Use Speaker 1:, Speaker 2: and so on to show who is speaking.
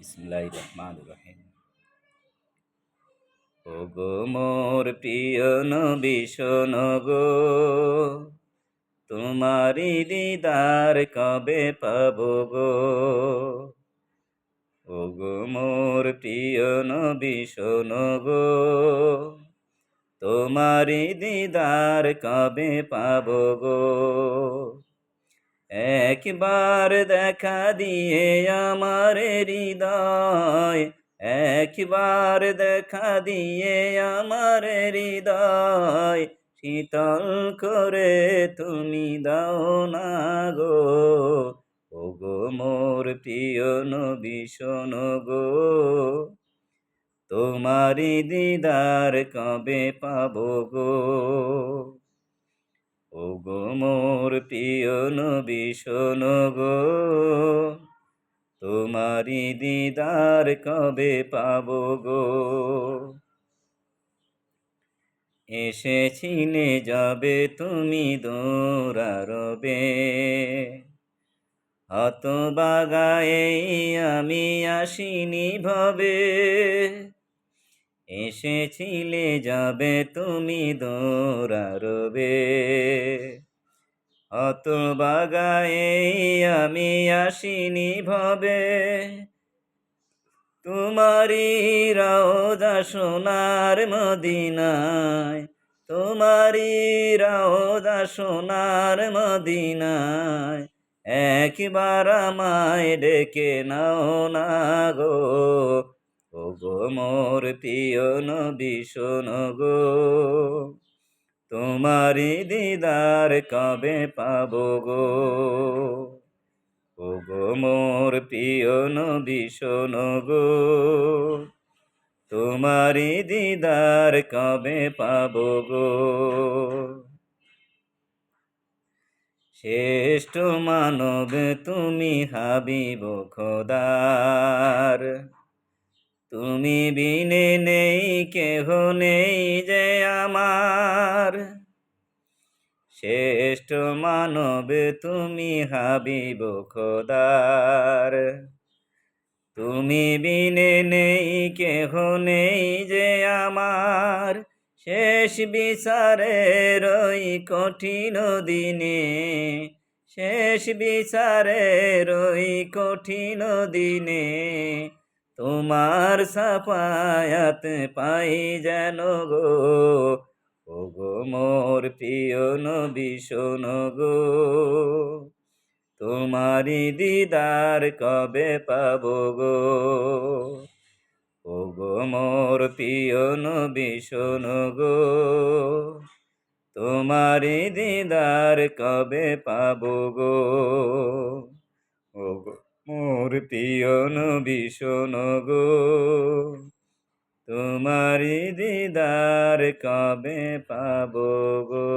Speaker 1: বিসমিল্লাহির রহমানির রহিম। ওগো মোর প্রিয় নবী শোনো গো, তোমারি দিদার কবে পাবো গো। ওগো মোর প্রিয় নবী শোনো গো, তোমারি দিদার কবে পাবো গো। একবার দেখা দিয়ে আমার হৃদয়, একবার দেখা দিয়ে আমার হৃদয় শীতল করে তুমি দাও না গো। ওগো মোর প্রিয় নবী শোনো গো, তোমারি দিদার কবে পাবো গো। ওগো মোর প্রিয় নবী শোনো গো, তোমারি দিদার কবে পাবো গো। এসেছিলে যাবে তুমি দৌড়ারবে, হতবাগায়ে আমি আসিনি ভবে। এসেছিলে যাবে তুমি দৌড়ারবে, হতবাগায়ে আমি আসিনি ভবে। তোমারি রওজা সোনার মদিনায়, তোমারি রওজা সোনার মদিনায় একবার আমায় ডেকে নাও না গো। ওগো মোর প্রিয় নবী শোনো গো, তোমারি দিদার কবে পাবো গো। ওগো মোর প্রিয় নবী শোনো গো, তোমারি দিদার কবে পাবো গো। শ্রেষ্ঠ মানব তুমি হাবিব খোদার, তুমি বিনে নেই কেহ নেই যে আমার। শ্রেষ্ঠ মানব তুমি হাবিব খোদার, তুমি বিনে নেই কেহ নেই যে আমার। শেষ বিচারের ওই কঠিন দিনে, শেষ বিচারের ওই কঠিন দিনে তোমার সাফায়াত পাই যেন গো। ওগো মোর প্রিয় নবী শোনো গো, তোমারি দিদার কবে পাবো গো। ওগো মোর প্রিয় নবী শোনো গো, তোমারি দিদার কবে পাবো গো। ওগো মোর প্রিয় নবী শোনো গো, তোমারি দিদার কবে পাবো গো।